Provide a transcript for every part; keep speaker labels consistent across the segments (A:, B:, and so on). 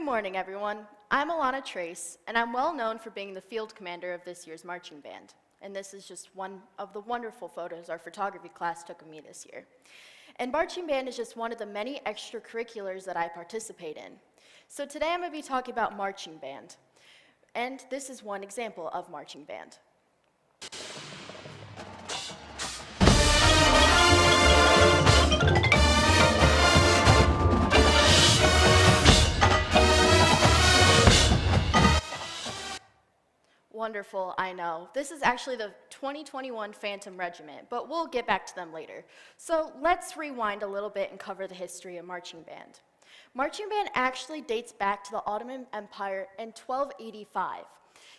A: morning, everyone. I'm Alana Tracz, and I'm well known for being the field commander of this year's marching band. And this is just one of the wonderful photos our photography class took of me this year. And marching band is just one of the many extracurriculars that I participate in. So today I'm going to be talking about marching band. And this is one example of marching band. Wonderful, I know. This is actually the 2021 Phantom Regiment, but we'll get back to them later. So let's rewind a little bit and cover the history of marching band. Marching band actually dates back to the Ottoman Empire in 1285.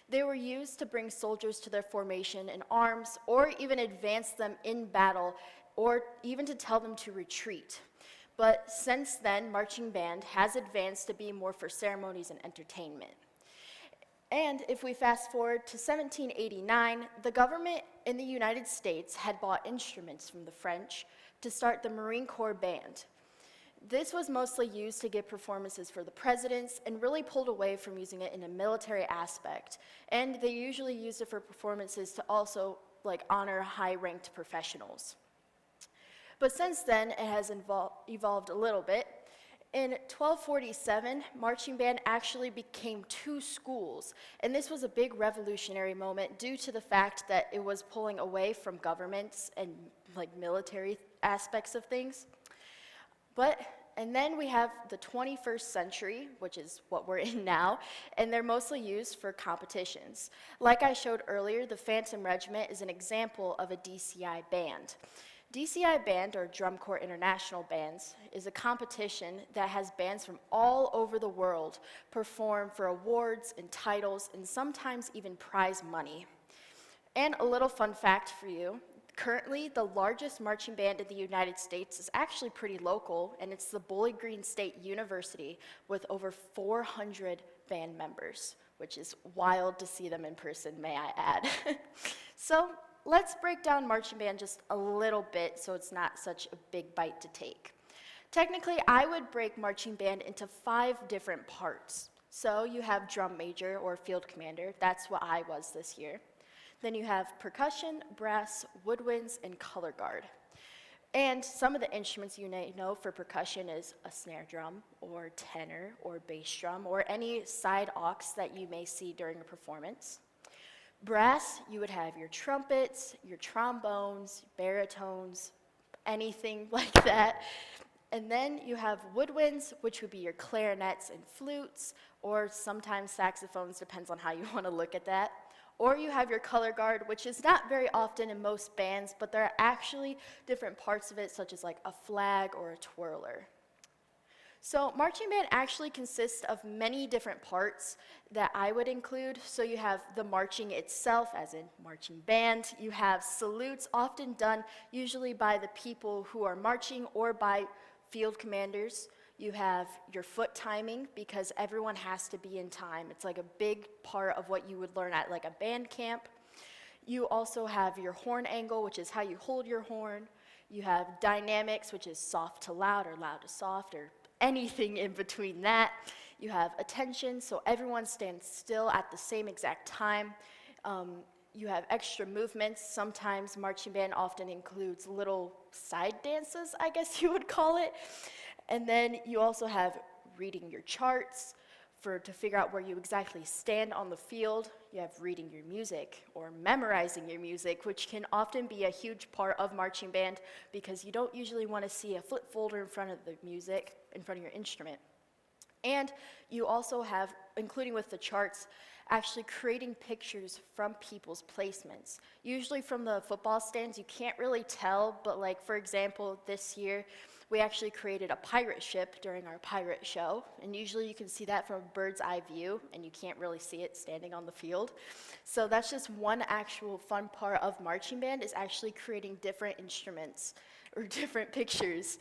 A: They were used to bring soldiers to their formation in arms, or even advance them in battle, or even to tell them to retreat. But since then, marching band has advanced to be more for ceremonies and entertainment. And if we fast forward to 1789, the government in the United States had bought instruments from the French to start the Marine Corps Band. This was mostly used to give performances for the presidents and really pulled away from using it in a military aspect. And they usually used it for performances to also honor high-ranked professionals. But since then, it has evolved a little bit. In 1247, marching band actually became two schools, and this was a big revolutionary moment due to the fact that it was pulling away from governments and military aspects of things. And then we have the 21st century, which is what we're in now, and they're mostly used for competitions. Like I showed earlier, the Phantom Regiment is an example of a DCI band. DCI Band, or Drum Corps International Bands, is a competition that has bands from all over the world perform for awards and titles and sometimes even prize money. And a little fun fact for you, currently the largest marching band in the United States is actually pretty local, and it's the Bowling Green State University with over 400 band members, which is wild to see them in person, may I add. So, let's break down marching band just a little bit so it's not such a big bite to take. Technically, I would break marching band into 5 different parts. So you have drum major or field commander, that's what I was this year. Then you have percussion, brass, woodwinds, and color guard. And some of the instruments you may know for percussion is a snare drum, or tenor, or bass drum, or any side aux that you may see during a performance. Brass, you would have your trumpets, your trombones, baritones, anything like that. And then you have woodwinds, which would be your clarinets and flutes, or sometimes saxophones, depends on how you want to look at that. Or you have your color guard, which is not very often in most bands, but there are actually different parts of it, such as a flag or a twirler. So marching band actually consists of many different parts that I would include. So you have the marching itself, as in marching band. You have salutes, often done usually by the people who are marching or by field commanders. You have your foot timing, because everyone has to be in time. It's a big part of what you would learn at a band camp. You also have your horn angle, which is how you hold your horn. You have dynamics, which is soft to loud or loud to soft, or anything in between that. You have attention, so everyone stands still at the same exact time. You have extra movements. Sometimes marching band often includes little side dances, I guess you would call it. And then you also have reading your charts to figure out where you exactly stand on the field. You have reading your music or memorizing your music, which can often be a huge part of marching band because you don't usually want to see a flip folder in front of the music, in front of your instrument. And you also have, including with the charts, actually creating pictures from people's placements. Usually from the football stands, you can't really tell, but for example, this year, we actually created a pirate ship during our pirate show, and usually you can see that from a bird's eye view, and you can't really see it standing on the field. So that's just one actual fun part of marching band, is actually creating different instruments or different pictures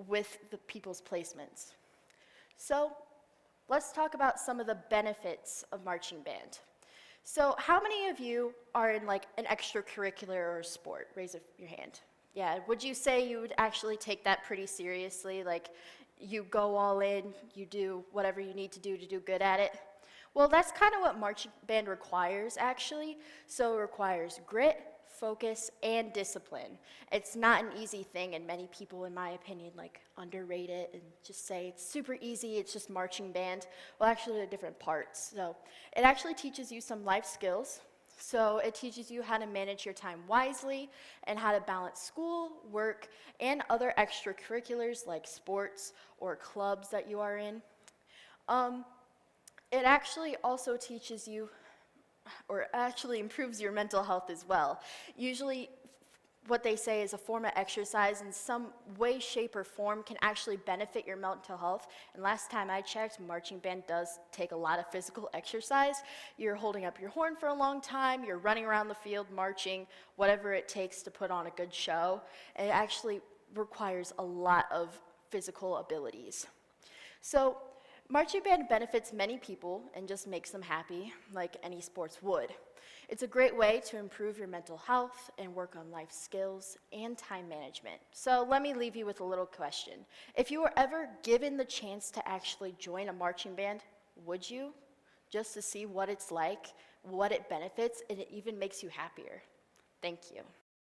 A: with the people's placements. So let's talk about some of the benefits of marching band. So how many of you are in an extracurricular or a sport? Raise your hand. Yeah, would you say you would actually take that pretty seriously? you go all in, you do whatever you need to do good at it. Well, that's kind of what marching band requires, actually. So it requires grit, focus, and discipline. It's not an easy thing, and many people, in my opinion, like underrate it and just say it's super easy, it's just marching band. Well, actually, there are different parts. So it actually teaches you some life skills. So it teaches you how to manage your time wisely and how to balance school, work, and other extracurriculars like sports or clubs that you are in. It actually also teaches you, or actually improves your mental health as well. Usually, what they say is a form of exercise in some way, shape, or form can actually benefit your mental health. And last time I checked, marching band does take a lot of physical exercise. You're holding up your horn for a long time, you're running around the field, marching, whatever it takes to put on a good show. It actually requires a lot of physical abilities. So, marching band benefits many people and just makes them happy, like any sports would. It's a great way to improve your mental health and work on life skills and time management. So let me leave you with a little question. If you were ever given the chance to actually join a marching band, would you? Just to see what it's like, what it benefits, and it even makes you happier. Thank you.